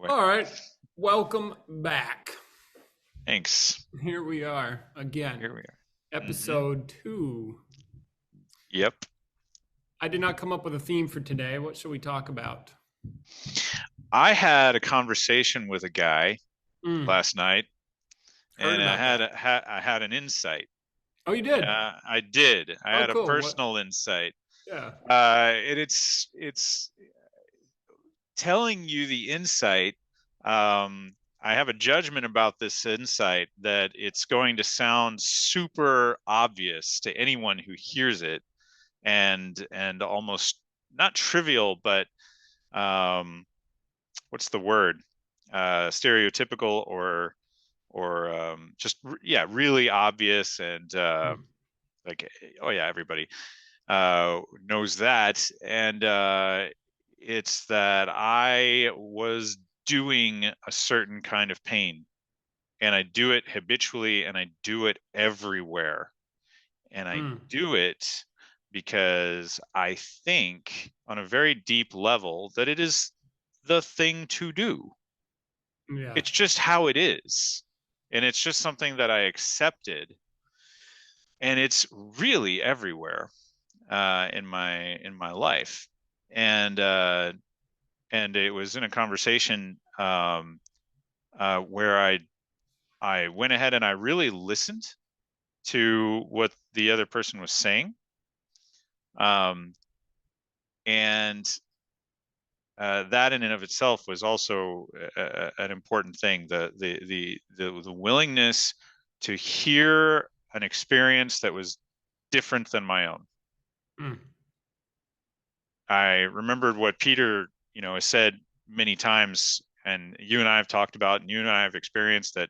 Wait, All right. Welcome back. thanks. Here we are again. Here we are. Episode 2. Yep. I did not come up with a theme for today. What should we talk about? I had a conversation with a guy Mm, last night, heard and about that. I had an insight. Oh, you did? I did. I Oh, had a cool. What? personal insight. Yeah. It's telling you the insight. I have a judgment about this insight that it's going to sound super obvious to anyone who hears it, and almost not trivial, but um, what's the word? Stereotypical or just yeah, really obvious and Mm, like oh yeah, everybody knows that, and it's that I was doing a certain kind of pain, and I do it habitually, and I do it everywhere, and I mm, do it because I think on a very deep level that it is the thing to do. yeah. It's just how it is. And it's just something that I accepted. And it's really everywhere in my life. And and it was in a conversation where I went ahead and I really listened to what the other person was saying. Um, and that in and of itself was also an important thing. The willingness to hear an experience that was different than my own. Mm, I remembered what Peter, has said many times, and you and I have talked about, and you and I have experienced that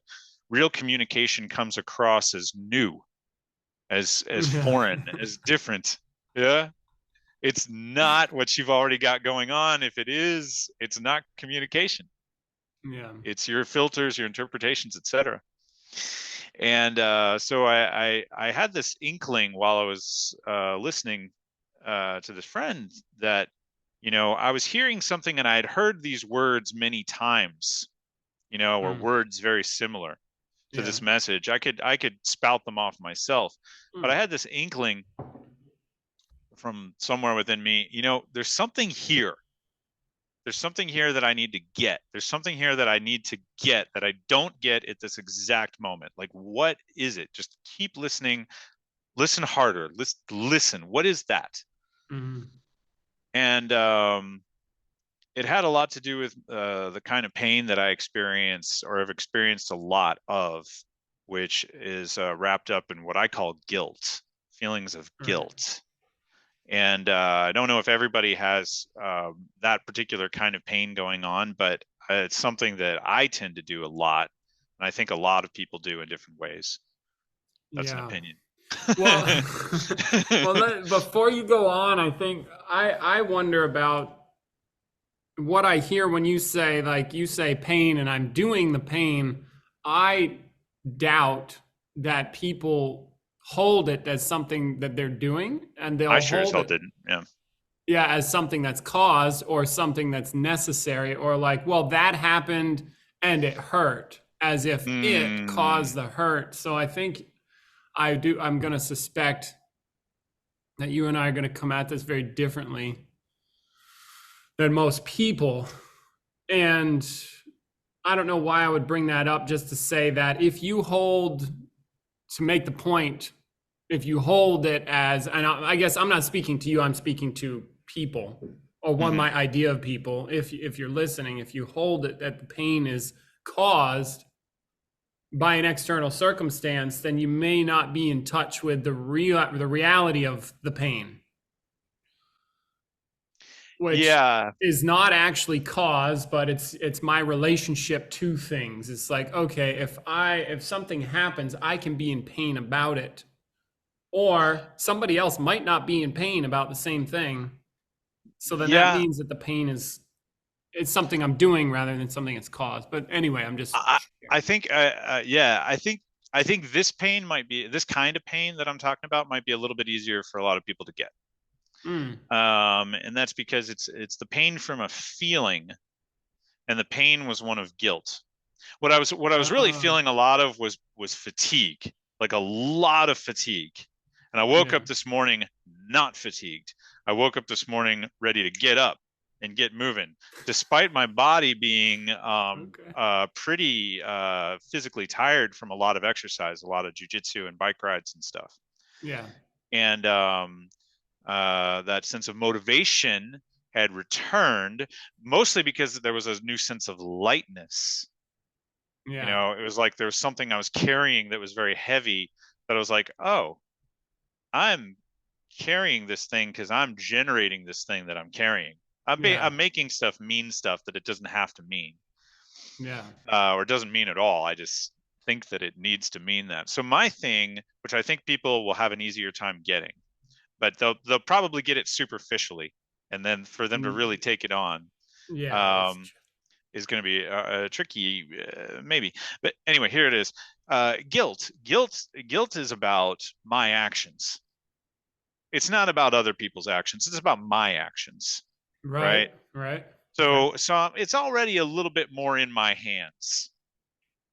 real communication comes across as new, as yeah. foreign, as different. Yeah. It's not what you've already got going on. If it is, it's not communication. Yeah. It's your filters, your interpretations, etc. And so I had this inkling while I was listening to this friend that I was hearing something, and I had heard these words many times, or Mm, words very similar to yeah. this message. I could spout them off myself, but I Mm, had this inkling from somewhere within me. There's something here. There's something here that I need to get. There's something here that I need to get that I don't get at this exact moment. Like, what is it? Just keep listening. Listen harder. Listen. What is that? mm, And it had a lot to do with the kind of pain that I experience or have experienced a lot of, which is wrapped up in what I call guilt, feelings of right. guilt. And I don't know if everybody has that particular kind of pain going on, but it's something that I tend to do a lot. And I think a lot of people do in different ways. That's an Yeah. opinion. Well, before you go on, I think I wonder about what I hear when you say, like, you say pain and I'm doing the pain. I doubt that people hold it as something that they're doing, and I they'll sure as hold hell it, didn't. Yeah. yeah, as something that's caused or something that's necessary, or like, well, that happened and it hurt, as if it caused Mm, the hurt. So I think I'm going to suspect that you and I are going to come at this very differently than most people. And I don't know why I would bring that up, just to say that if you hold, to make the point, if you hold it as, and I guess I'm not speaking to you, I'm speaking to people, or one mhm. my idea of people. If you're listening, if you hold it that the pain is caused by an external circumstance, then you may not be in touch with the reality of the pain, which Yeah. is not actually cause, but it's my relationship to things. It's like, okay, if something happens, I can be in pain about it, or somebody else might not be in pain about the same thing. So then that Yeah. means that the pain is, it's something I'm doing rather than something it's caused. But anyway, I'm just I I sharing. think yeah, I think this pain might be this kind of pain that I'm talking about might be a little bit easier for a lot of people to get. Mm, And that's because it's the pain from a feeling and the pain was one of guilt. What I was really Oh, feeling a lot of was fatigue, like a lot of fatigue. And I woke yeah. up this morning not fatigued. I woke up this morning ready to get up and get moving, despite my body being Okay. pretty physically tired from a lot of exercise, a lot of jujitsu and bike rides and stuff. Yeah. And that sense of motivation had returned, mostly because there was a new sense of lightness. Yeah. It was like there was something I was carrying that was very heavy, that I was like, oh, I'm carrying this thing because I'm generating this thing that I'm carrying. Yeah. I'm making stuff mean stuff that it doesn't have to mean, Yeah. or it doesn't mean at all. I just think that it needs to mean that. So my thing, which I think people will have an easier time getting, but they'll probably get it superficially, and then for them to really Mm, take it on, yeah. That's um, is going to be tricky, maybe. But anyway, here it is. Guilt is about my actions. It's not about other people's actions. It's about my actions, right. right? Right. Okay. So it's already a little bit more in my hands,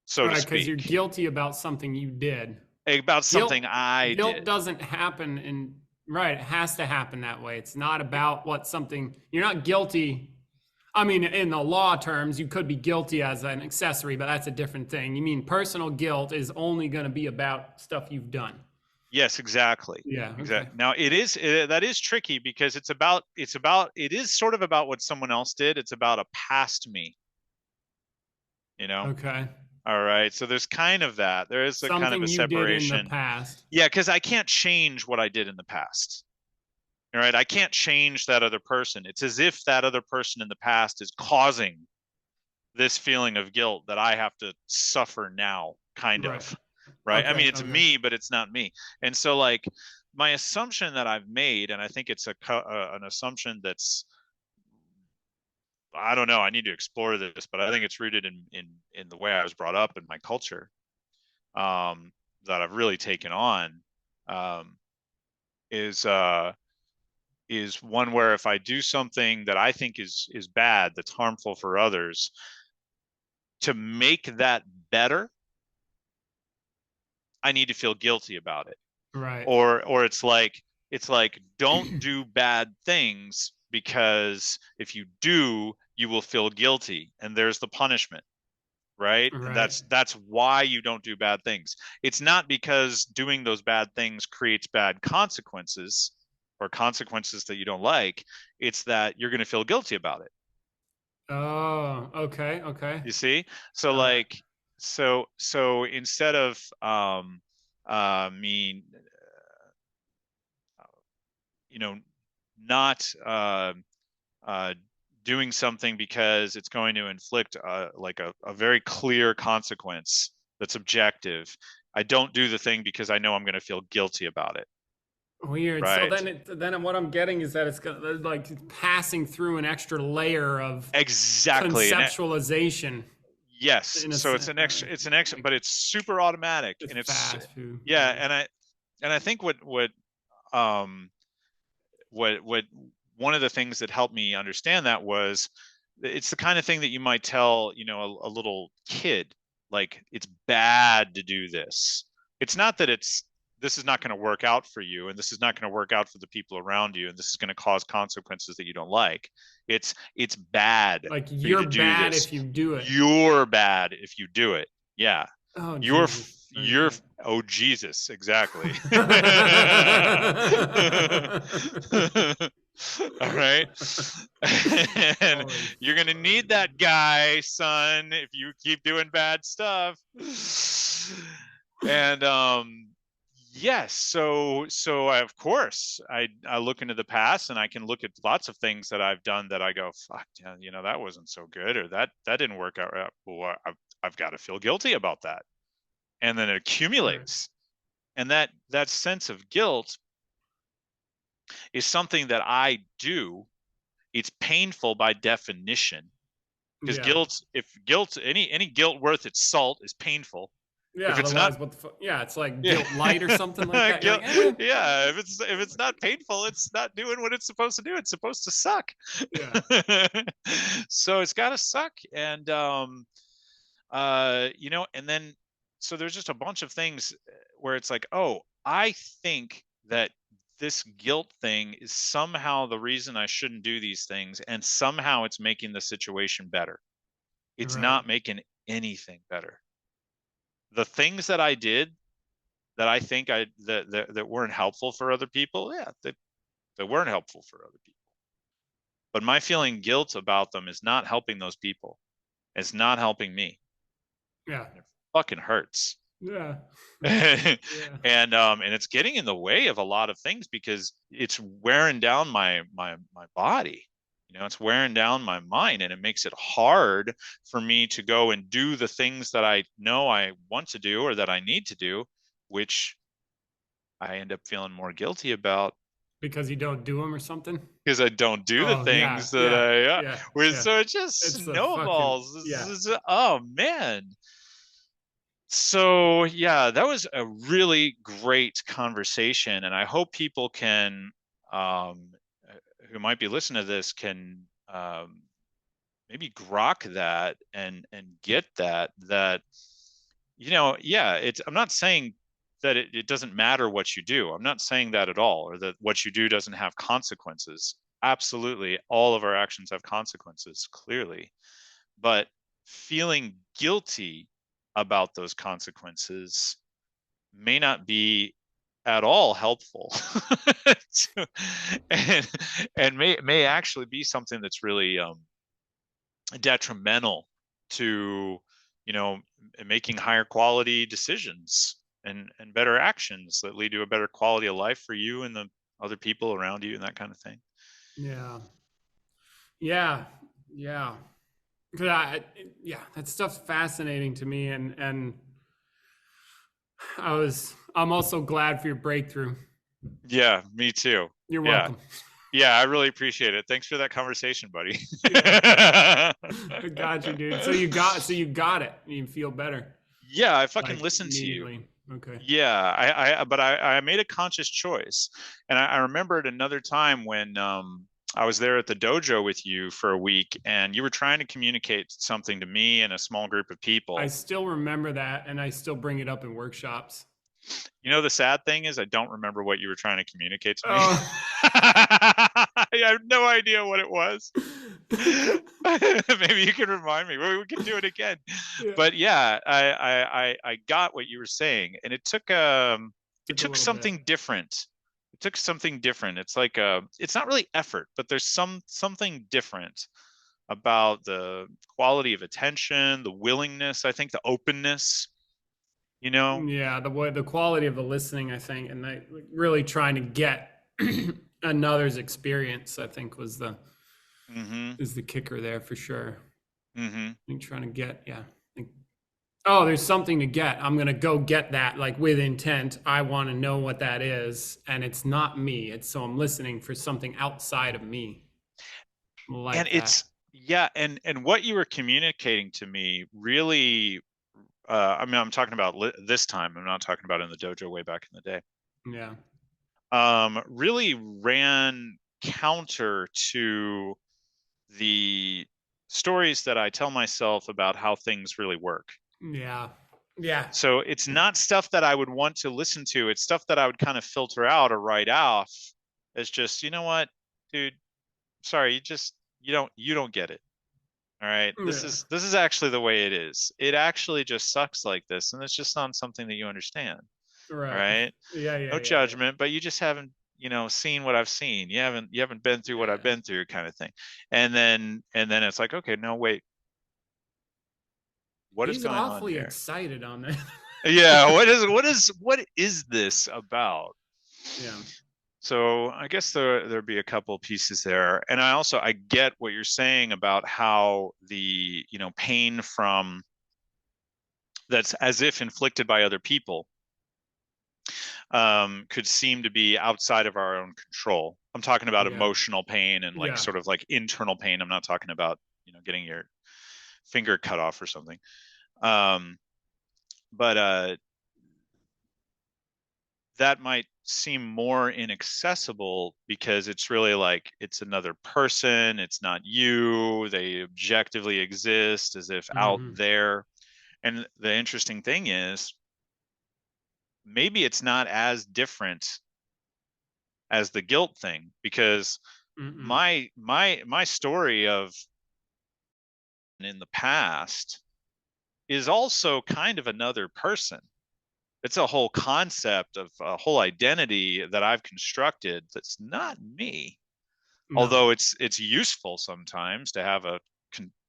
so to Right. Because you're speak, guilty about something you did. about Guilt something I guilt did. doesn't happen in right. It has to happen that way. It's not about what something you're not guilty. I mean, in the law terms, you could be guilty as an accessory, but that's a different thing. You mean personal guilt is only going to be about stuff you've done. Yes, exactly. Yeah. Okay. Exactly. Now that is tricky because it is sort of about what someone else did. It's about a past me, you know? Okay. All right. So there's kind of that. There is a kind of Something a you did in the separation. past. Yeah, because I can't change what I did in the past. All right. I can't change that other person. It's as if that other person in the past is causing this feeling of guilt that I have to suffer now, kind Right. of. Right. I Okay. mean, it's Okay. me, but it's not me. And so, like, my assumption that I've made, and I think it's an assumption that's, I don't know, I need to explore this, but I think it's rooted in the way I was brought up in my culture, that I've really taken on, um, is is one where if I do something that I think is bad, that's harmful for others, to make that better, I need to feel guilty about it. Right. Or it's like don't do bad things, because if you do, you will feel guilty, and there's the punishment, right? And Right. that's why you don't do bad things. It's not because doing those bad things creates bad consequences, or consequences that you don't like. It's that you're going to feel guilty about it. Oh, okay. Okay. You see? So Got it. like, so instead of me, you know, not uh, doing something because it's going to inflict like a very clear consequence that's objective. I don't do the thing because I know I'm going to feel guilty about it. Weird. So Right. then what I'm getting is that it's like passing through an extra layer of Exactly. conceptualization Yes. in a So sense. it's an extra, Like but it's super automatic, just and it's, fast food. yeah. Yeah. And I think um, what one of the things that helped me understand that was, it's the kind of thing that you might tell, a little kid, like, it's bad to do this. It's not that this is not going to work out for you, and this is not going to work out for the people around you, and this is going to cause consequences that you don't like. It's bad Like for you you're to do bad this. if you do it. You're bad if you do it. Yeah. Oh You're Jesus. you're Okay. oh Jesus, exactly. All right. And Holy you're going to need fudge. that guy, son, if you keep doing bad stuff. And yes, so of course I look into the past, and I can look at lots of things that I've done that I go, fuck, yeah, that wasn't so good, or that didn't work out right. Well, I've got to feel guilty about that. And then it Right. accumulates. And that sense of guilt is something that I do. It's painful by definition, because Yeah. any guilt worth its salt is painful. Yeah. If it's not, Otherwise, what the fuck? Yeah, it's like yeah, guilt light or something like that. You're like, guilt, eh. yeah. If it's not painful, it's not doing what it's supposed to do. It's supposed to suck. Yeah. So it's got to suck. And and then so there's just a bunch of things where it's like, oh, I think that this guilt thing is somehow the reason I shouldn't do these things, and somehow it's making the situation better. It's Right. not making anything better. The things that I did that I think that weren't helpful for other people, yeah, they weren't helpful for other people. But my feeling guilt about them is not helping those people. It's not helping me. Yeah. It fucking hurts. Yeah. and Yeah. and it's getting in the way of a lot of things because it's wearing down my body. It's wearing down my mind, and it makes it hard for me to go and do the things that I know I want to do or that I need to do, which I end up feeling more guilty about Because you don't do them or something. because I don't do the Oh yeah. things that Yeah. I Yeah. Yeah. so it just It's the fucking snowballs. yeah. Oh man. So yeah, that was a really great conversation, and I hope people can, um, who might be listening to this, can maybe grok that and get that yeah, it's. I'm not saying that it doesn't matter what you do. I'm not saying that at all, or that what you do doesn't have consequences. Absolutely, all of our actions have consequences, clearly, but feeling guilty about those consequences may not be at all helpful to, and may actually be something that's really detrimental to making higher quality decisions and better actions that lead to a better quality of life for you and the other people around you and that kind of thing. Yeah. Yeah. Yeah. Cause yeah, that stuff's fascinating to me, and I'm also glad for your breakthrough. Yeah, me too. You're Yeah. welcome. Yeah, I really appreciate it. Thanks for that conversation, buddy. Yeah. I got you, dude. So you got it. You feel better. Yeah, I fucking Like listened to you. immediately. Okay. Yeah, but I made a conscious choice, and I remembered another time when I was there at the dojo with you for a week, and you were trying to communicate something to me and a small group of I people. still remember that, and I still bring it up in workshops. The sad thing is I don't remember what you were trying to communicate to me. Oh. I have no idea what it was. Maybe you can remind me. We can do it again. Yeah. But yeah, I got what you were saying, and it took something different. It took something different. It's like it's not really effort, but there's something different about the quality of attention, the willingness, I think the openness, Yeah, the quality of the listening, I think, and really trying to get another's experience, I think, was is the kicker there for sure. Mm-hmm. I think trying to get, yeah. Oh, there's something to get. I'm gonna go get that, like with intent. I want to know what that is, and it's not me. So I'm listening for something outside of me. Like And that. and what you were communicating to me really, I mean, I'm talking about this time. I'm not talking about in the dojo way back in the day. Yeah. Really ran counter to the stories that I tell myself about how things really work. Yeah. Yeah. So it's not stuff that I would want to listen to. It's stuff that I would kind of filter out or write off as just, you know what, dude, sorry, you don't get it. All right. This is actually the way it is. It actually just sucks like this. And it's just not something that you understand. Right. All right. Yeah. No judgment, but you just haven't, seen what I've seen. You haven't been through what I've been through, kind of thing. And then it's like, okay, no, wait. What is He's going on awfully here? excited on that. Yeah. What is this about? Yeah. So I guess there'd be a couple pieces there. And I get what you're saying about how the, pain from that's as if inflicted by other people could seem to be outside of our own control. I'm talking about emotional pain and like sort of like internal pain. I'm not talking about, getting your finger cut off or something. but that might seem more inaccessible because it's really like it's another person, it's not you, they objectively exist as if out Mm-hmm. there. And the interesting thing is maybe it's not as different as the guilt thing, because Mm-mm. my story of in the past is also kind of another person. It's a whole concept of a whole identity that I've constructed that's not me. No. Although it's useful sometimes to have a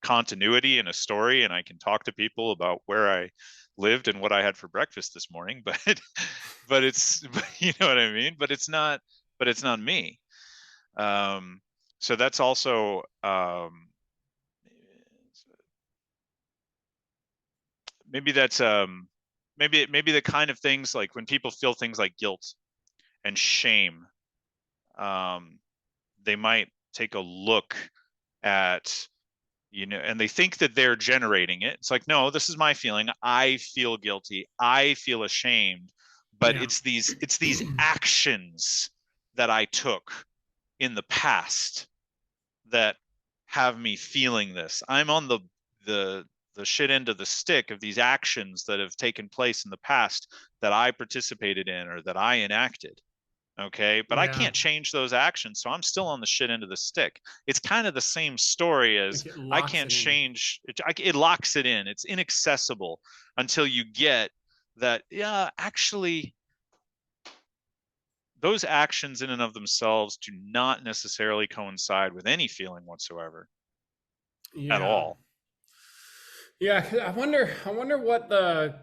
continuity in a story, and I can talk to people about where I lived and what I had for breakfast this morning, but it's you know what I mean, but it's not me. So that's also maybe that's maybe the kind of things like when people feel things like guilt and shame, um, they might take a look at, and they think that they're generating it. It's like, no, this is my feeling. I feel guilty. I feel ashamed, but Yeah. it's these actions that I took in the past that have me feeling this. I'm on the the shit end of the stick of these actions that have taken place in the past that I participated in or that I enacted. Okay, but I Yeah. can't change those actions, so I'm still on the shit end of the stick. It's kind of the same story as Like it I locks can't it in. change it. It locks it in. It's inaccessible until you get that. Yeah, actually, those actions in and of themselves do not necessarily coincide with any feeling whatsoever at Yeah. all. Yeah. I wonder what the,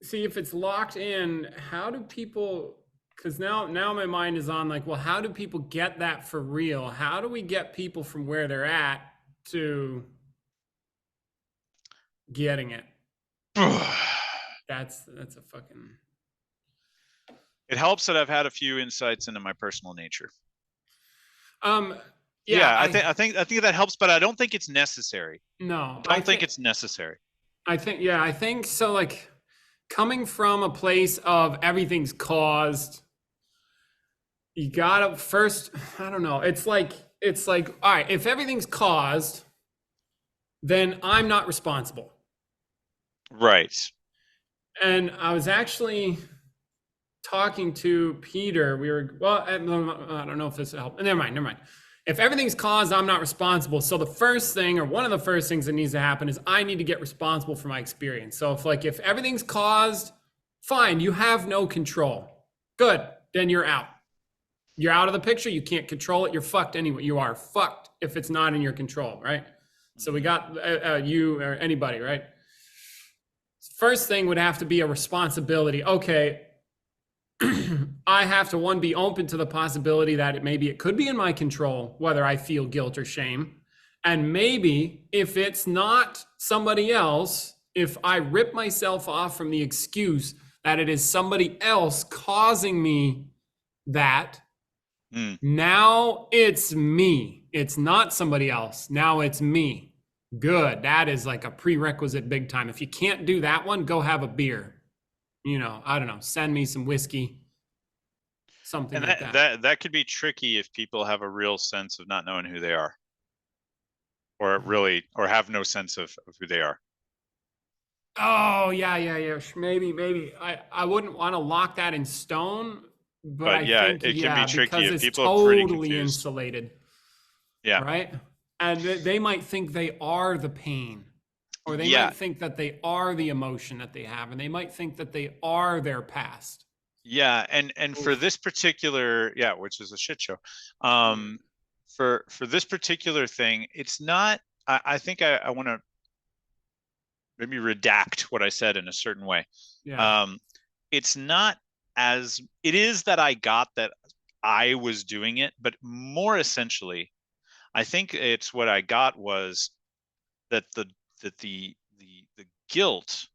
see if it's locked in. How do people, because now my mind is on like, well, how do people get that for real? How do we get people from where they're at to getting it? That's a fucking, It helps that I've had a few insights into my personal nature. um yeah, Yeah, I think that helps, but I don't think it's necessary. no, Don't think it's necessary. I think so, like coming from a place of everything's caused, you gotta first, I don't know, it's like all right, if everything's caused, then I'm not responsible. Right. And I was actually talking to Peter. We were, well, I don't know if this will help. Never mind. If everything's caused, I'm not responsible. So the first thing, or one of the first things that needs to happen, is I need to get responsible for my experience. So if everything's caused, fine, you have no control. Good, then you're out. You're out of the picture. You can't control it. You're fucked anyway. You are fucked if it's not in your control, right? So we Mm-hmm. got you or anybody, right? First thing would have to be a responsibility. Okay, I have to, one, be open to the possibility that it could be in my control whether I feel guilt or shame. And maybe if it's not somebody else, if I rip myself off from the excuse that it is somebody else causing me that, Mm. now it's me. It's not somebody else. Now it's me. Good. That is like a prerequisite big time. If you can't do that one, go have a beer. I don't know, send me some whiskey, something And like that. that could be tricky if people have a real sense of not knowing who they are, or really, or have no sense of who they are. Oh, yeah. Maybe. I wouldn't want to lock that in stone, but But I yeah, think, it can be yeah, tricky because if it's people are pretty totally confused. insulated, Yeah. right? And they might think they are the pain, or they Yeah. might think that they are the emotion that they have, and they might think that they are their past. Yeah. And for Oof. this particular, yeah, which is a shit show. Yeah. Um, for this particular thing, it's not, I think I want to maybe redact what I said in a certain way. Yeah. Um, it's not as it is that I got that I was doing it, but more essentially, I think it's what I got was that the guilt,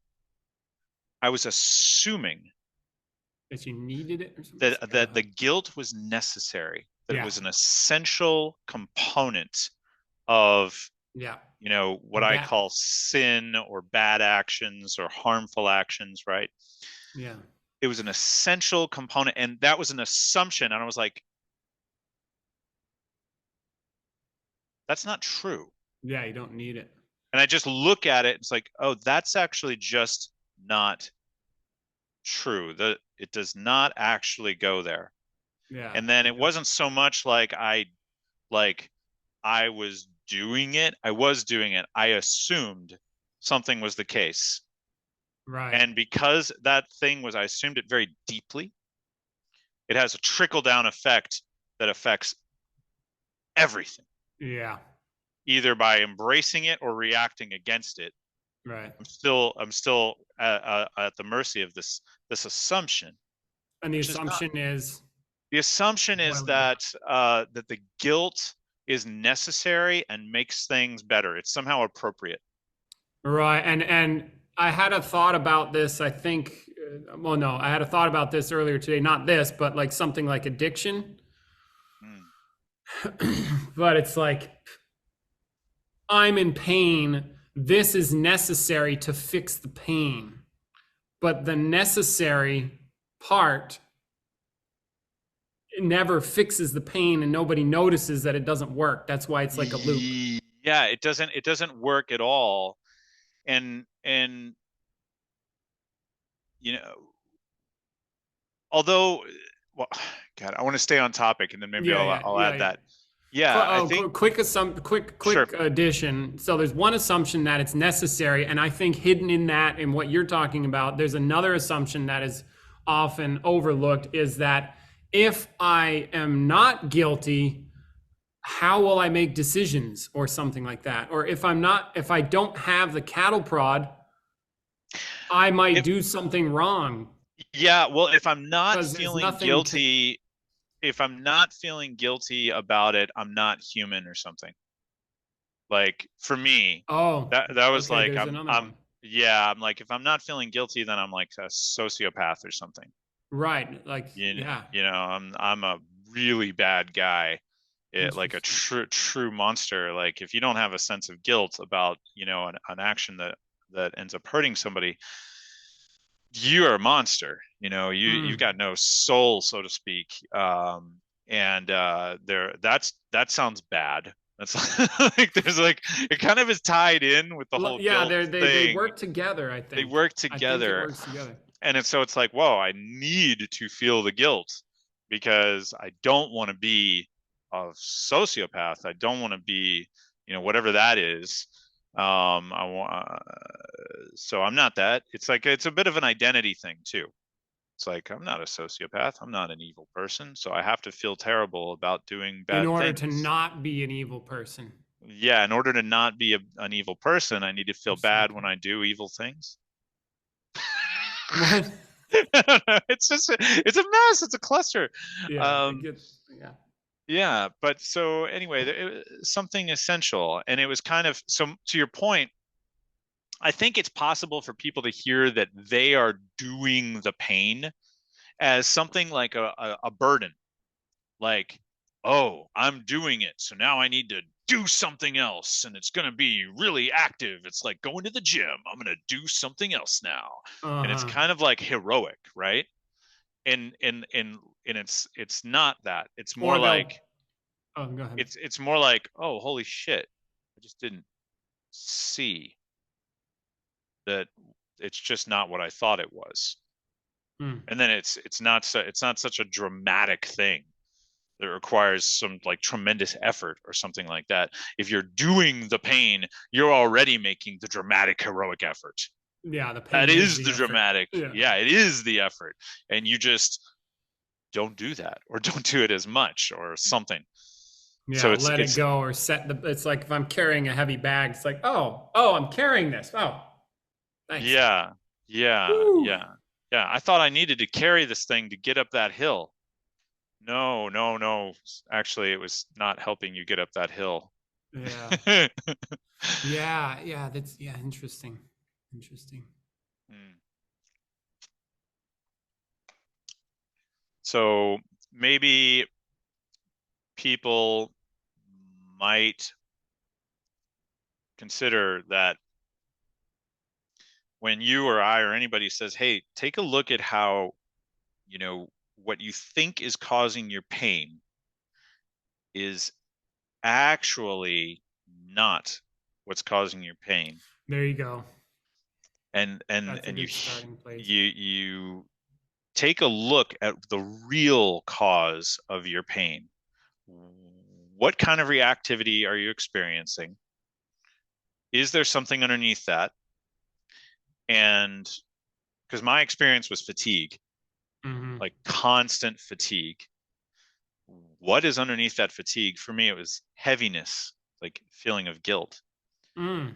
I was assuming That you needed it or something. that the guilt was necessary, that it Yeah. was an essential component of Yeah. What I That. call sin or bad actions or harmful actions, right? Yeah. It was an essential component, and that was an assumption. And I was like, that's not true. Yeah. You don't need it. And I just look at it, it's like, oh, that's actually just not true. It does not actually go there. Yeah. And then it Yeah. wasn't so much like I was doing it. I was doing it. I assumed something was the case. Right. And because that thing was, I assumed it very deeply, it has a trickle down effect that affects everything, Yeah. either by embracing it or reacting against it. Right. I'm still at the mercy of this assumption, And the which is not. assumption is The assumption is boil it down. that the guilt is necessary and makes things better. It's somehow appropriate. Right. And I had a thought about this, I think, well, no, I had a thought about this earlier today, not this, but like something like addiction. Mm. But it's like, I'm in pain. This is necessary to fix the pain. But the necessary part never fixes the pain and nobody notices that it doesn't work. That's why it's like a loop. Yeah, it doesn't work at all. And you know, although, well, God, I want to stay on topic, and then maybe Yeah, I'll yeah, I'll yeah, add yeah. that. Yeah, I think sure. Quick addition. So there's one assumption that it's necessary, and I think hidden in that, and what you're talking about, there's another assumption that is often overlooked, is that if I am not guilty, how will I make decisions or something like that? Or if I don't have the cattle prod, I might If do something wrong Yeah, well, if I'm not because there's feeling nothing to. guilty, if I'm not feeling guilty about it, I'm not human or something. Like for me, Oh, that was okay. like There's another I'm one. yeah, I'm like if I'm not feeling guilty, then I'm like a sociopath or something. Right. Like, You yeah. you know, I'm a really bad guy. Like a Interesting. true monster. Like if you don't have a sense of guilt about, an action that ends up hurting somebody, you're a monster. You've Mm. got no soul, so to speak. And that sounds bad. That's like there's like it kind of is tied in with the whole Yeah, guilt they thing. work together, I They think. work I think it together, works together. and it's like, whoa, I need to feel the guilt because I don't want to be a sociopath. I don't want to be, whatever that is. I want, so I'm not that. It's like it's a bit of an identity thing too. It's like I'm not a sociopath. I'm not an evil person, so I have to feel terrible about doing In bad order to things. not be an evil person Yeah, in order to not be an evil person, I need to feel or bad when something. I do evil things. What? It's a mess. It's a cluster. Yeah, it Um, gets, yeah. yeah, but so anyway, something essential, and it was kind of so to your point. I think it's possible for people to hear that they are doing the pain as something like a burden, like, oh, I'm doing it, so now I need to do something else, and it's going to be really active. It's like going to the gym. I'm going to do something else now, and it's Uh-huh. kind of like heroic, right? And it's not that. It's more Or they'll, like oh, go ahead. it's more like, oh, holy shit, I just didn't see that it's just not what I thought it was. Hmm. And then it's not such a dramatic thing that requires some like tremendous effort or something like that. If you're doing the pain, you're already making the dramatic heroic effort. Yeah, the That pain is is the the effort. dramatic. Yeah. Yeah, it is the effort. And you just don't do that or don't do it as much or something. So Yeah, it's let it it's go or set the, it's like if I'm carrying a heavy bag, it's like, oh, I'm carrying this. Oh, thanks. yeah, yeah, Woo. yeah. Yeah, I thought I needed to carry this thing to get up that hill. No, no, no. Actually, it was not helping you get up that hill. Yeah. Yeah, yeah, that's, yeah, interesting. Interesting. Hmm. So maybe people might consider that when you or I or anybody says, hey, take a look at how, what you think is causing your pain is actually not what's causing your pain. There you go. And and That's a and you good starting place. you take a look at the real cause of your pain. What kind of reactivity are you experiencing? Is there something underneath that? And because my experience was fatigue, Mm-hmm. like constant fatigue. What is underneath that fatigue? For me, it was heaviness, like feeling of guilt. Mm.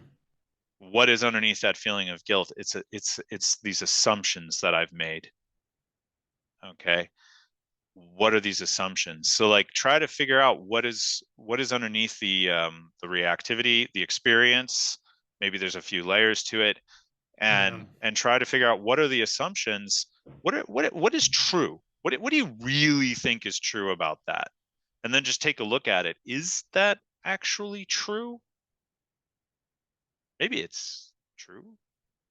What is underneath that feeling of guilt? It's these assumptions that I've made. Okay. What are these assumptions? So like try to figure out what is underneath the reactivity, the experience. Maybe there's a few layers to it, Yeah. and try to figure out what are the assumptions. What is true? What do you really think is true about that? And then just take a look at it. Is that actually true? Maybe it's true.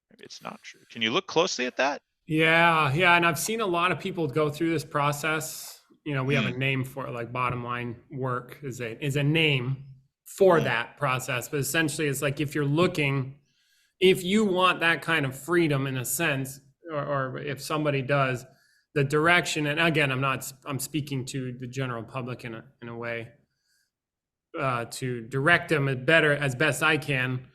Maybe it's not true. Can you look closely at that? Yeah, yeah, and I've seen a lot of people go through this process. You know, we have a Mm, name for it, like bottom line work is a name for mm, that process. But essentially, it's like if you want that kind of freedom in a sense, or if somebody does, the direction. And again, I'm speaking to the general public in a way to direct them as best I can.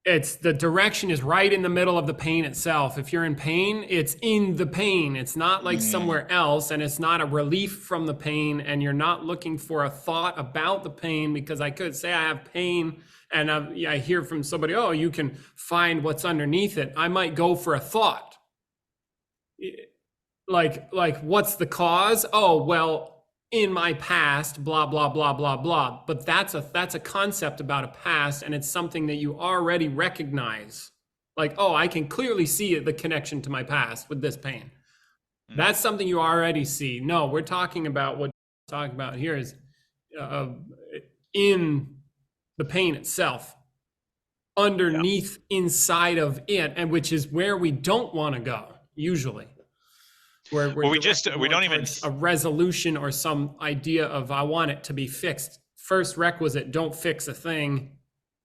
It's the direction is right in the middle of the pain itself. If you're in pain, it's in the pain. It's not like mm, somewhere else, and it's not a relief from the pain, and you're not looking for a thought about the pain. Because I could say I have pain, and I hear from somebody, oh, you can find what's underneath it. I might go for a thought, like what's the cause? Oh, well, in my past, blah blah blah blah blah. But that's a concept about a past, and it's something that you already recognize. Like, oh, I can clearly see the connection to my past with this pain. mm. That's something you already see. No, we're talking about what we're talking about here is uh, in the pain itself, Yeah. underneath, inside of it, and which is where we don't want to go usually. We're Well, directed we more don't even towards a resolution or some idea of I want it to be fixed. First requisite, don't fix a thing,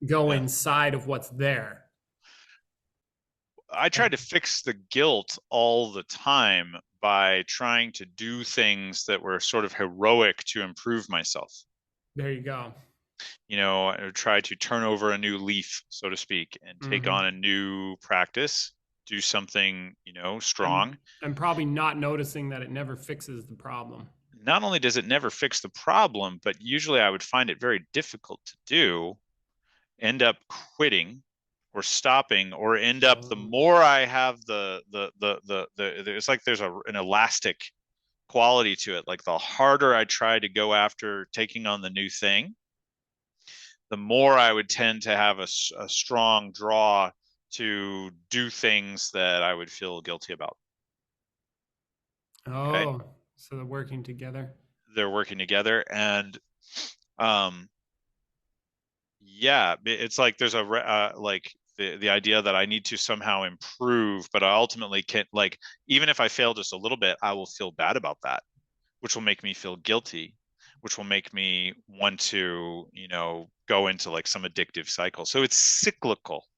go yeah. inside of what's there. I tried to fix the guilt all the time by trying to do things that were sort of heroic to improve myself. There you go. I would try to turn over a new leaf, so to speak, and take Mm-hmm. on a new practice, do something, And strong. and probably not noticing that it never fixes the problem. Not only does it never fix the problem, but usually I would find it very difficult to do, end up quitting or stopping, or end up the Oh. more I have it's like there's an elastic quality to it. Like the harder I try to go after taking on the new thing, the more I would tend to have a strong draw to do things that I would feel guilty about. Okay. Oh, so they're working together. They're working together. And um, yeah, it's like there's like the idea that I need to somehow improve, but I ultimately can't, like, even if I fail just a little bit, I will feel bad about that, which will make me feel guilty, which will make me want to, go into like some addictive cycle. So it's cyclical.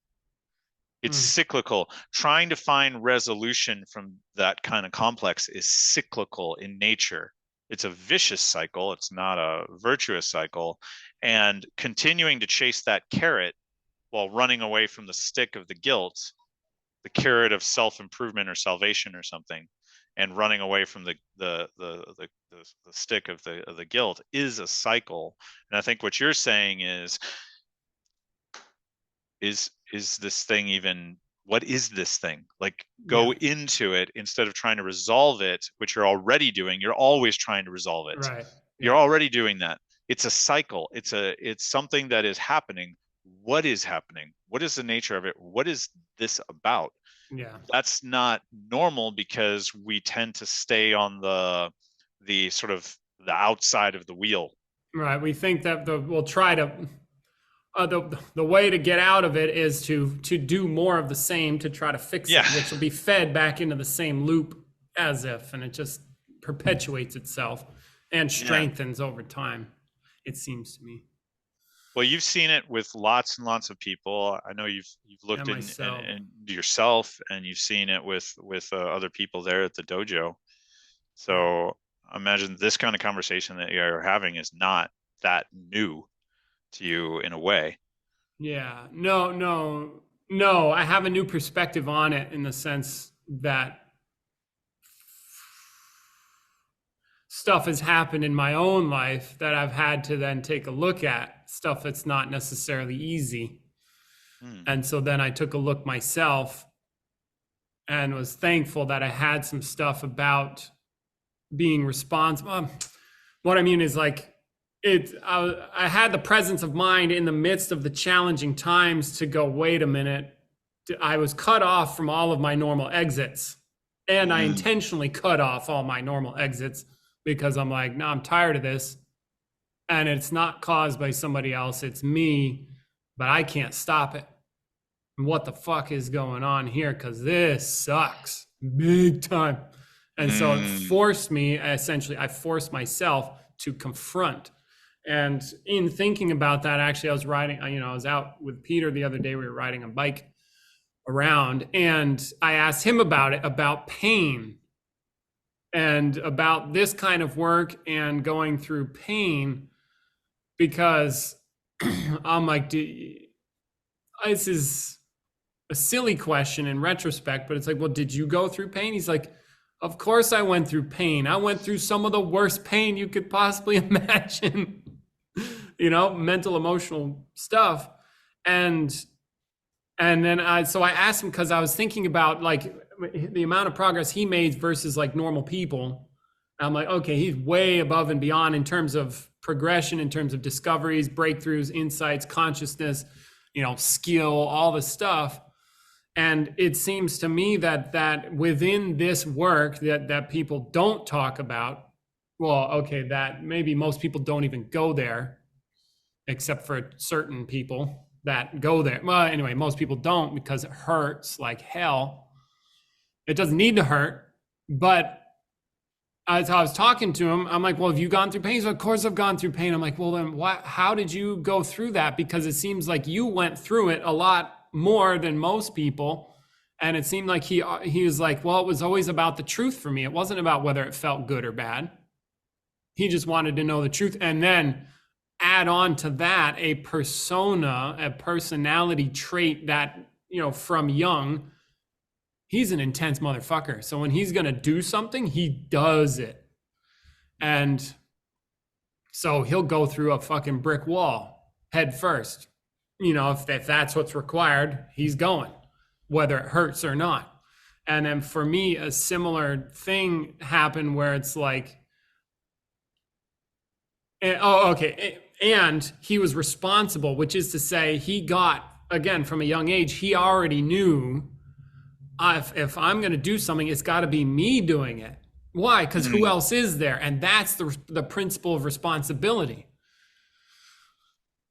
It's Mm. cyclical. Trying to find resolution from that kind of complex is cyclical in nature. It's a vicious cycle. It's not a virtuous cycle. And continuing to chase that carrot while running away from the stick of the guilt, the carrot of self-improvement or salvation or something, and running away from the stick of the guilt is a cycle. And I think what you're saying is this thing even, what is this thing? Like, Yeah. go into it instead of trying to resolve it, which you're already doing. You're always trying to resolve it. Right. You're Yeah. already doing that. It's a cycle. It's something that is happening. What is happening? What is the nature of it? What is this about? Yeah. That's not normal because we tend to stay on the sort of the outside of the wheel. Right. We think that we'll try to the way to get out of it is to do more of the same, to try to fix Yeah. it, which will be fed back into the same loop as if, and it just perpetuates itself and Yeah. strengthens over time, it seems to me. Well, you've seen it with lots and lots of people. I know you've And looked myself. in yourself, and you've seen it with other people there at the dojo. So I imagine this kind of conversation that you're having is not that new to you in a way. Yeah. No, no, no. I have a new perspective on it in the sense that stuff has happened in my own life that I've had to then take a look at, stuff that's not necessarily easy. Hmm. And so then I took a look myself and was thankful that I had some stuff about being responsible. What I mean is like I had the presence of mind in the midst of the challenging times to go, wait a minute. I was cut off from all of my normal exits. And I Mm. intentionally cut off all my normal exits because I'm like, no, I'm tired of this. And it's not caused by somebody else, it's me, but I can't stop it. And what the fuck is going on here? Because this sucks big time. And so it forced me, essentially, I forced myself to confront. And in thinking about that, actually, I was I was out with Peter the other day. We were riding a bike around, and I asked him about it, about pain and about this kind of work and going through pain, because I'm like, this is a silly question in retrospect, but it's like, well, did you go through pain? He's like, of course I went through pain. I went through some of the worst pain you could possibly imagine, mental, emotional stuff. And then I asked him, because I was thinking about like the amount of progress he made versus like normal people. I'm like, okay, he's way above and beyond in terms of progression, in terms of discoveries, breakthroughs, insights, consciousness, skill, all the stuff. And it seems to me that within this work that people don't talk about, well, okay, that maybe most people don't even go there, except for certain people that go there. Well, anyway, most people don't because it hurts like hell. It doesn't need to hurt. But as I was talking to him, I'm like, well, have you gone through pain? He's like, of course I've gone through pain. I'm like, well, then how did you go through that? Because it seems like you went through it a lot more than most people. And it seemed like he was like, well, it was always about the truth for me. It wasn't about whether it felt good or bad. He just wanted to know the truth. And then add on to that a personality trait that, from young, he's an intense motherfucker. So when he's going to do something, he does it. And so he'll go through a fucking brick wall head first. If that's what's required, he's going, whether it hurts or not. And then for me, a similar thing happened where it's like, and he was responsible, which is to say he got, again, from a young age, he already knew if I'm going to do something, it's got to be me doing it. Why? Because who else is there? And that's the principle of responsibility.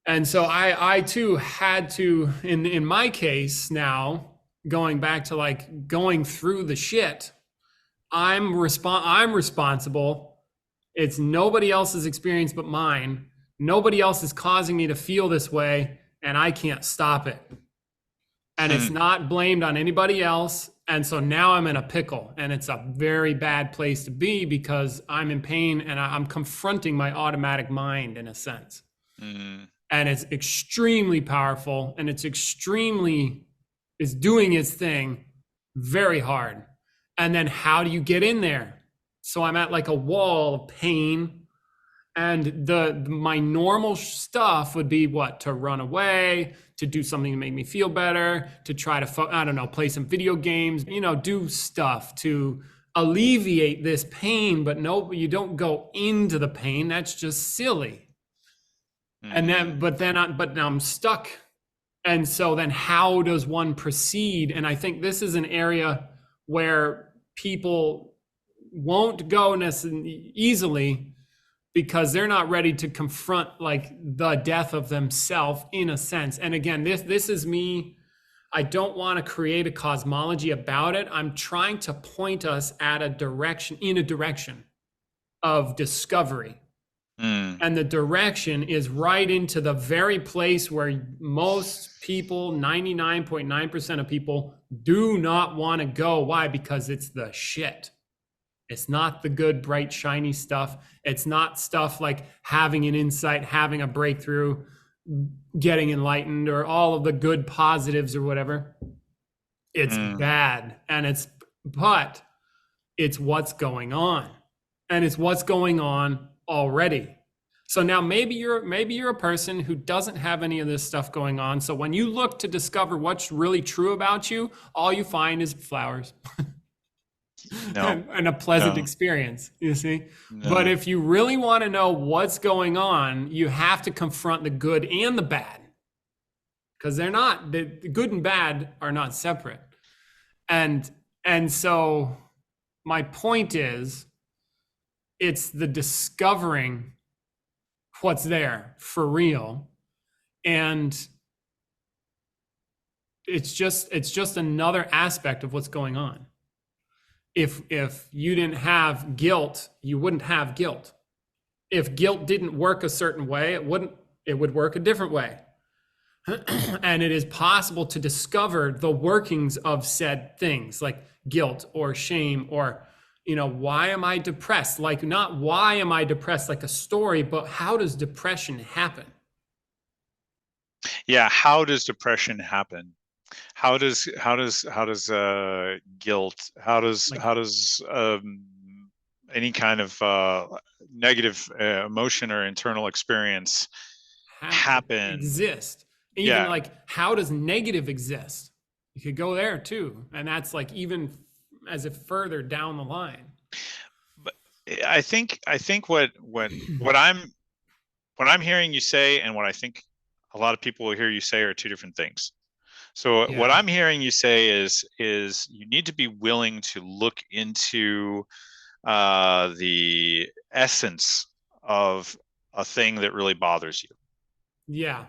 And so I too had to, in my case now, going back to like going through the shit, I'm responsible. It's nobody else's experience but mine. Nobody else is causing me to feel this way, and I can't stop it. And it's not blamed on anybody else. And so now I'm in a pickle, and it's a very bad place to be because I'm in pain and I'm confronting my automatic mind in a sense. And it's extremely powerful, and it's doing its thing very hard. And then how do you get in there? So I'm at like a wall of pain. And my normal stuff would be what? To run away, to do something to make me feel better, to try to, play some video games, do stuff to alleviate this pain. But no, you don't go into the pain. That's just silly. And then, but now I'm stuck. And so then how does one proceed? And I think this is an area where people won't go necessarily easily, because they're not ready to confront like the death of themselves in a sense. And again, this is me. I don't want to create a cosmology about it. I'm trying to point us at a direction, in a direction of discovery. Mm. And the direction is right into the very place where most people, 99.9% of people, do not want to go. Why? Because it's the shit. It's not the good, bright, shiny stuff. It's not stuff like having an insight, having a breakthrough, getting enlightened, or all of the good positives or whatever. It's Mm. bad. But it's what's going on. And it's what's going on already. So now maybe you're a person who doesn't have any of this stuff going on. So when you look to discover what's really true about you, all you find is flowers. No, And a pleasant no, experience, you see. But no. if you really want to know what's going on, you have to confront the good and the bad, because they're not, the good and bad are not separate. And so my point is, it's the discovering what's there for real. And it's just another aspect of what's going on. If you didn't have guilt, you wouldn't have guilt. If guilt didn't work a certain way, it would work a different way. And it is possible to discover the workings of said things like guilt or shame, or why am I depressed? Like, not why am I depressed like a story, but how does depression happen? Yeah, how does depression happen? How does guilt, Like, how does any kind of negative emotion or internal experience happen? exist. Even Yeah, like, how does negative exist? You could go there too, and that's like even as if further down the line. but I think what I'm hearing you say and what I think a lot of people will hear you say are two different things. So what Yeah, I'm hearing you say is you need to be willing to look into the essence of a thing that really bothers you. yeah.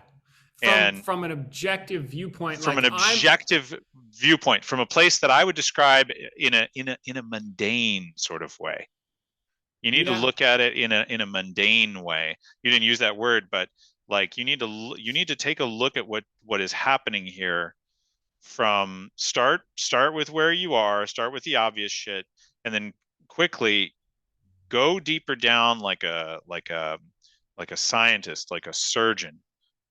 from And from an objective viewpoint, from like an I'm objective viewpoint, from a place that I would describe in a mundane sort of way. You need to yeah, look at it in a mundane way. You didn't use that word, but like you need to take a look at what is happening here from start with where you are, start with the obvious shit, and then quickly go deeper down like a scientist, like a surgeon,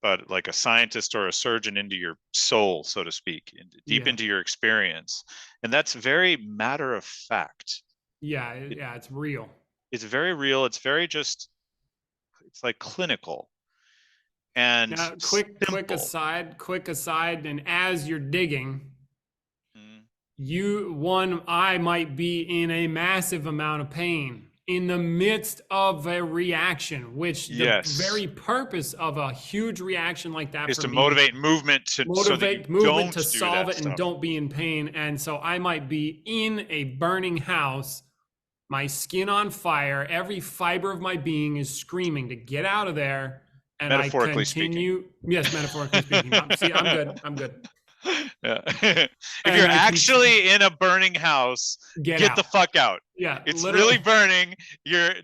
but like a scientist or a surgeon into your soul, so to speak, deep yeah, into your experience. And that's very matter of fact. yeah, It, yeah, it's real. it's very real. It's very just, it's like clinical and Now, simple. quick aside, and as you're digging, Mm, I might be in a massive amount of pain in the midst of a reaction, which the yes, very purpose of a huge reaction like that is for to me, motivate movement so that you motivate movement to don't do solve that it and stuff. don't be in pain. And so I might be in a burning house, my skin on fire, every fiber of my being is screaming to get out of there. And I Metaphorically speaking. continue, yes, metaphorically speaking. See, I'm good. I'm good. Yeah. If And you're I can actually in a burning house, get get the out. fuck out. Yeah, It's really literally. burning.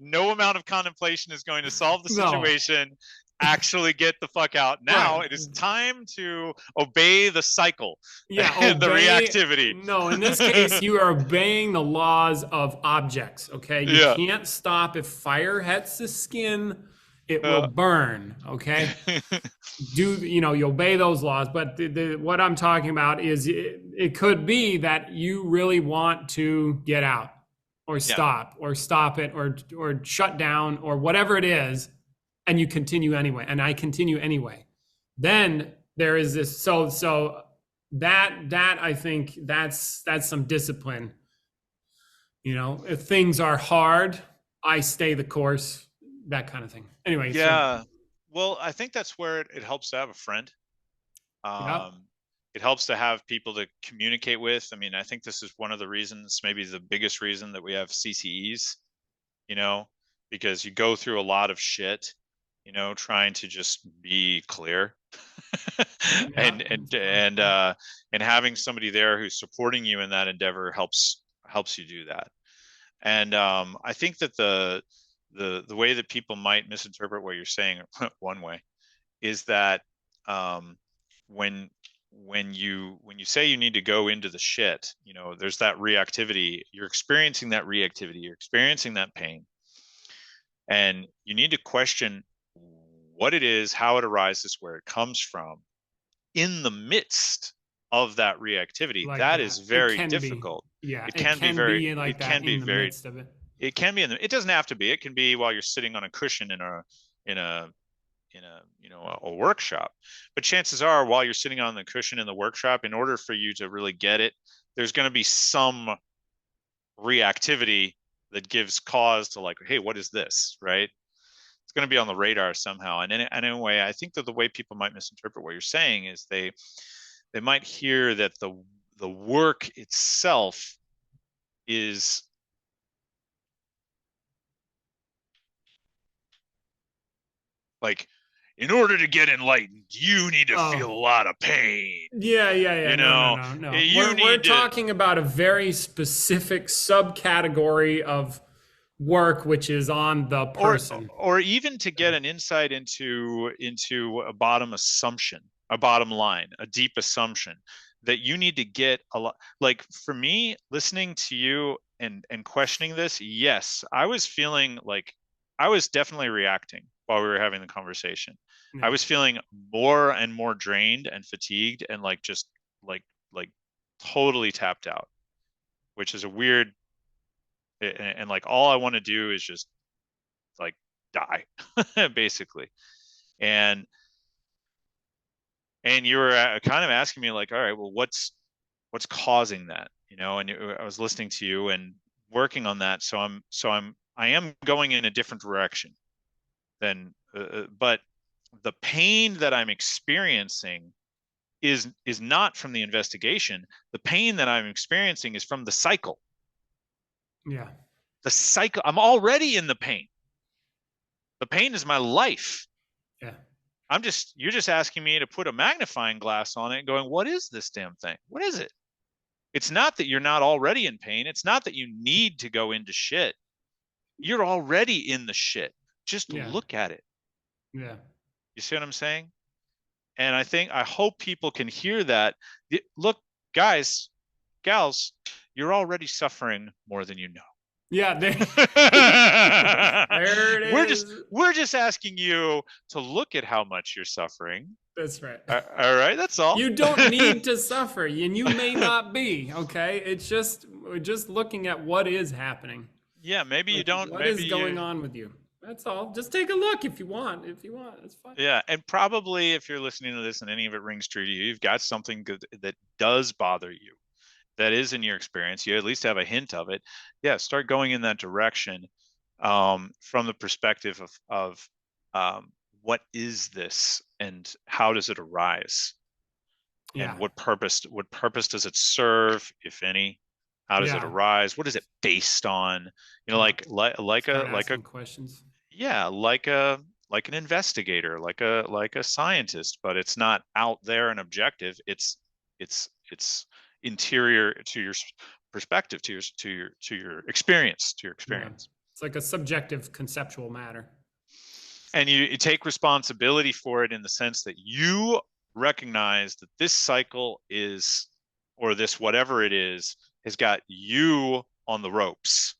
No amount of contemplation is going to solve the No, situation. Actually get the fuck out. Now right. it is time to obey the cycle, Yeah, the obey. reactivity. No, in this case, you are obeying the laws of objects. Okay. You Yeah. can't stop if fire hits the skin, it will Uh, burn. Okay. You obey those laws, but what I'm talking about is it could be that you really want to get out or yeah. stop it or shut down or whatever it is, and you continue anyway, and I continue anyway. Then there is this, so that I think that's some discipline. If things are hard, I stay the course, that kind of thing. Anyway, so Yeah. Well, I think that's where it helps to have a friend. yeah, Um, it helps to have people to communicate with. I mean, I think this is one of the reasons, maybe the biggest reason that we have CCEs, you know, because you go through a lot of shit, trying to just be clear. Yeah, and that's and fine. and uh and having somebody there who's supporting you in that endeavor helps you do that. And I think that the way that people might misinterpret what you're saying one way is that um, when when you say you need to go into the shit, there's that reactivity. You're experiencing that reactivity. You're experiencing that pain, and you need to question what it is, how it arises, where it comes from, in the midst of that reactivity. Like That is that. It very can be. difficult. Yeah, It it can be can very, be like it that can be in the very, midst of it. it can be it doesn't have to be. It can be while you're sitting on a cushion in a, a workshop. But chances are, while you're sitting on the cushion in the workshop, in order for you to really get it, there's going to be some reactivity that gives cause to like, hey, what is this, right? It's going to be on the radar somehow. And in a way, I think that the way people might misinterpret what you're saying is they might hear that the work itself is like, in order to get enlightened, you need to feel Oh, a lot of pain. yeah, yeah, yeah. You No, no, know, no, no. you We're need to, talking about a very specific subcategory of work, which is on the or person. or even to get an insight into a bottom assumption, a bottom line, a deep assumption that you need to get a lot. Like for me, listening to you and questioning this, yes, I was feeling like I was definitely reacting while we were having the conversation. I Yeah, was feeling more and more drained and fatigued and like just like like totally tapped out, which is a weird, and like all I want to do is just like die basically. And and you were kind of asking me like, all right, well, what's causing that, and I was listening to you and working on that, so I am going in a different direction than but the pain that I'm experiencing is not from the investigation. The pain that I'm experiencing is from the cycle. yeah, The cycle, I'm already in the pain. The pain is my life. yeah, You're just asking me to put a magnifying glass on it and going, what is this damn thing? What is it? It's not that you're not already in pain. It's not that you need to go into shit. You're already in the shit. Just yeah, look at it. yeah. You see what I'm saying? And I hope people can hear that. Look, guys, gals, you're already suffering more than you know. Yeah, there, there it we're just is. we're just asking you to look at how much you're suffering. That's right. All right, that's all. You don't need to suffer, and you may not be, okay? It's just we're just looking at what is happening. Yeah, maybe you Like don't. what Maybe is you. going on with you. That's all. Just take a look if you want. If you want, it's fine. Yeah, and probably if you're listening to this and any of it rings true to you, you've got something good that does bother you. That is in your experience. You at least have a hint of it. Yeah, start going in that direction, from the perspective of what is this and how does it arise, and Yeah. what purpose does it serve, if any? How does it Yeah. arise? What is it based on? Yeah. Like Start a asking questions. yeah, like an investigator, like a scientist, but it's not out there and objective. It's interior to your perspective, to your experience, to your Yeah. experience. It's like a subjective conceptual matter. And you take responsibility for it in the sense that you recognize that this cycle is, or this whatever it is, has got you on the ropes,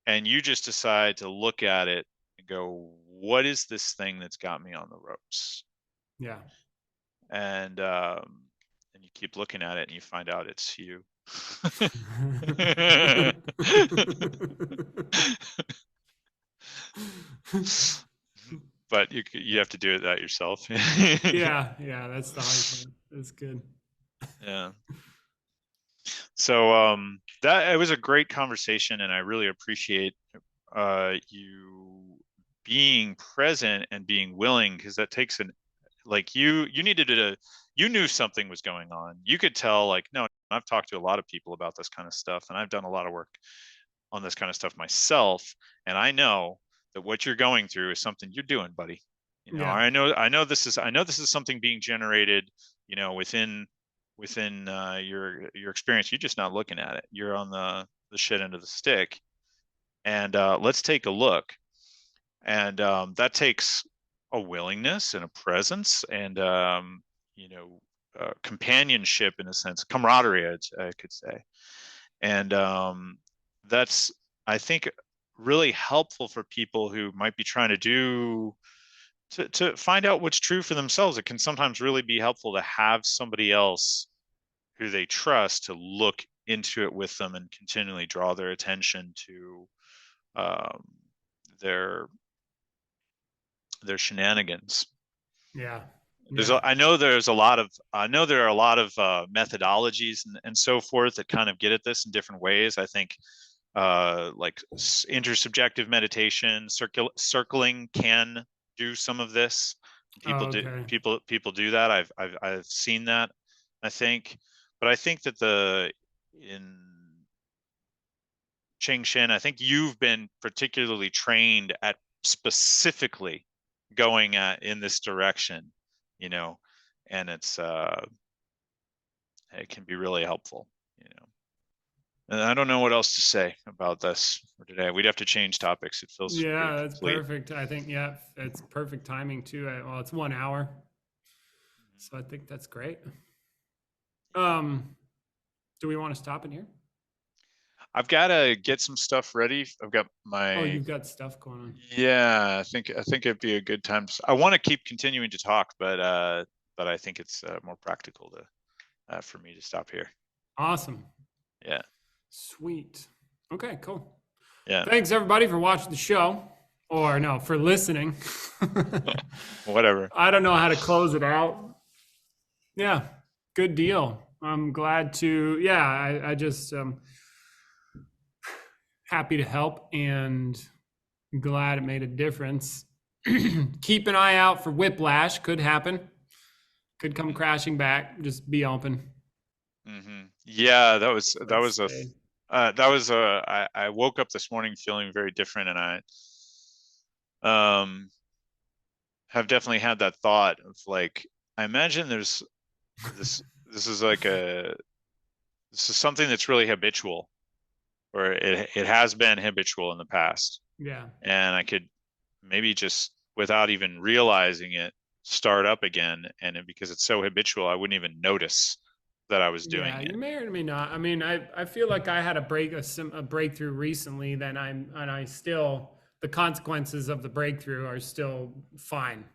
and you just decide to look at it and go, what is this thing that's got me on the ropes? Yeah. And you keep looking at it and you find out it's you. But you have to do that yourself. Yeah. Yeah. That's the hard part. That's good. Yeah. So that it was a great conversation, and I really appreciate you being present and being willing, because that takes an like you needed to, you knew something was going on. You could tell, like, no, I've talked to a lot of people about this kind of stuff, and I've done a lot of work on this kind of stuff myself, and I know that what you're going through is something you're doing, buddy. Yeah. I know this is something being generated, within your experience. You're just not looking at it. You're on the shit end of the stick. And let's take a look. And that takes a willingness and a presence and companionship, in a sense, camaraderie, I could say. And that's, I think, really helpful for people who might be trying to find out what's true for themselves. It can sometimes really be helpful to have somebody else who they trust to look into it with them and continually draw their attention to their shenanigans. Yeah. I know there are a lot of methodologies and so forth that kind of get at this in different ways. I think like intersubjective meditation, circling can do some of this. People do that. I've seen that, I think. But I think that in Ching Shin, I think you've been particularly trained at specifically going in this direction, and it can be really helpful, And I don't know what else to say about this for today. We'd have to change topics. It feels that's perfect. I think it's perfect timing too. Well, it's 1 hour, so I think that's great. Do we want to stop in here? I've got to get some stuff ready. I've got my. Oh, you've got stuff going on. Yeah, I think it'd be a good time. I want to keep continuing to talk, but I think it's more practical for me to stop here. Awesome. Yeah. Sweet. Okay, cool. Yeah. Thanks everybody for watching the show, or no, for listening. Whatever. I don't know how to close it out. Yeah, good deal. I'm glad to. Yeah, I just happy to help and glad it made a difference. Keep an eye out for whiplash. Could happen. Could come crashing back. Just be open. Mm-hmm. Yeah, I woke up this morning feeling very different, and I have definitely had that thought of like, I imagine there's this is something that's really habitual, or it has been habitual in the past. Yeah. And I could maybe just, without even realizing it, start up again, and because it's so habitual, I wouldn't even notice that I was doing it. You may or may not. I mean, I feel like I had a breakthrough recently that I still, the consequences of the breakthrough are still fine.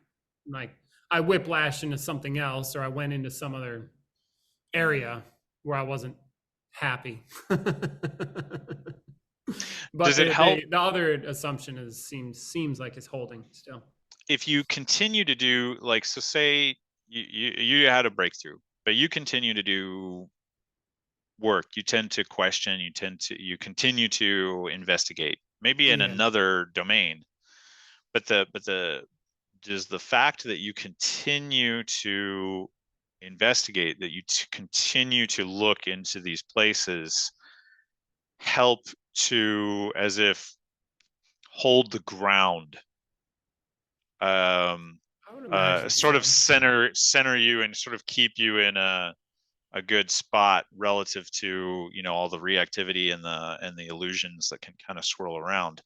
Like I whiplashed into something else, or I went into some other area where I wasn't happy. But does it help? The other assumption seems like it's holding still. If you continue to do, like, so say you had a breakthrough, but you continue to do work, you tend to question, you continue to investigate, maybe in another domain, but does the fact that you continue to investigate, that you continue to look into these places, help to, as if, hold the ground, sort of center you and sort of keep you in a good spot relative to all the reactivity and the illusions that can kind of swirl around?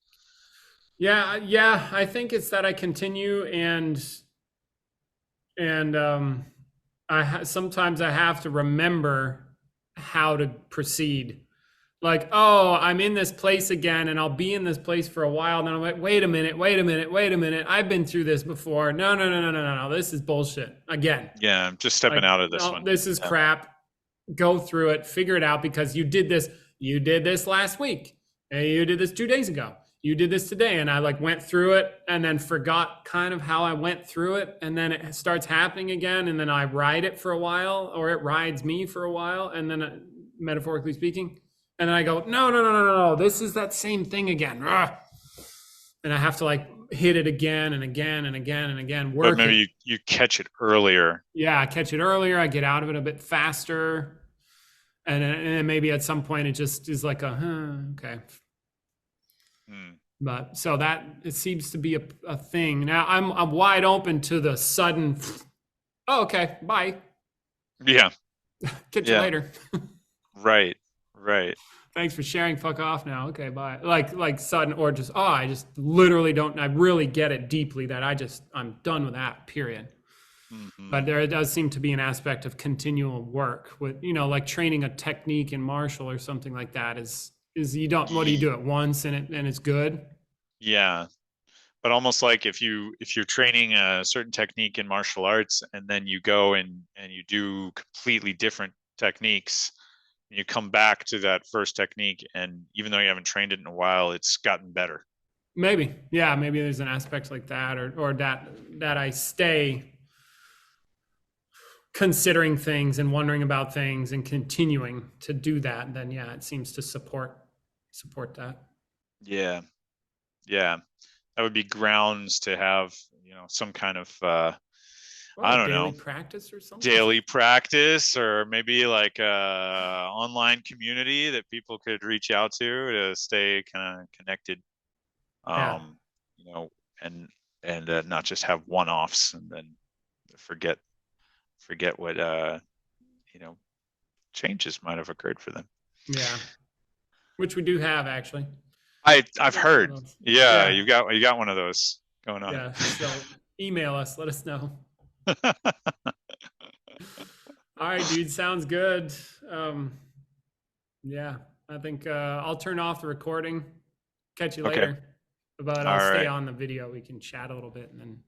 Yeah, I think it's that I continue and sometimes I have to remember how to proceed. Like, oh, I'm in this place again, and I'll be in this place for a while. And then I'm like, wait a minute. I've been through this before. No. This is bullshit again. Yeah, I'm just stepping out of this one. This is crap. Go through it, figure it out, because you did this. You did this last week, and you did this 2 days ago. You did this today. And I went through it and then forgot kind of how I went through it. And then it starts happening again. And then I ride it for a while, or it rides me for a while. And then metaphorically speaking, and then I go, no, this is that same thing again. Ugh. And I have to hit it again and again and again and again. But maybe you catch it earlier. Yeah, I catch it earlier. I get out of it a bit faster. And then maybe at some point it just is like okay. But so that it seems to be a thing. Now I'm wide open to the sudden, oh, okay, bye. Yeah. Catch you Yeah. later. Right. Right. Thanks for sharing. Fuck off now. Okay, bye. Like sudden, or just, oh, I just literally don't, I really get it deeply that I'm done with that, period. Hmm. But there does seem to be an aspect of continual work with, like training a technique in martial or something like that is you don't, what do you do it once and it's good? Yeah. But almost like if you're training a certain technique in martial arts and then you go and you do completely different techniques, and you come back to that first technique, and even though you haven't trained it in a while, it's gotten better. Maybe. Yeah, maybe there's an aspect like that or that I stay considering things and wondering about things and continuing to do that, then yeah, it seems to support that. Yeah. Yeah. That would be grounds to have, some kind of I Well, don't daily know, practice or something. daily practice, or maybe like a online community that people could reach out to stay kind of connected. Yeah. um you know and not just have one-offs and then forget what you know changes might have occurred for them. Yeah. Which we do have actually. I've We have one of heard. those. Yeah, Yeah. you got one of those going on. Yeah. So email us, let us know. All right, dude. Sounds good. Um, yeah. I think I'll turn off the recording. Catch you Okay. later. But All I'll stay right. on the video. We can chat a little bit and then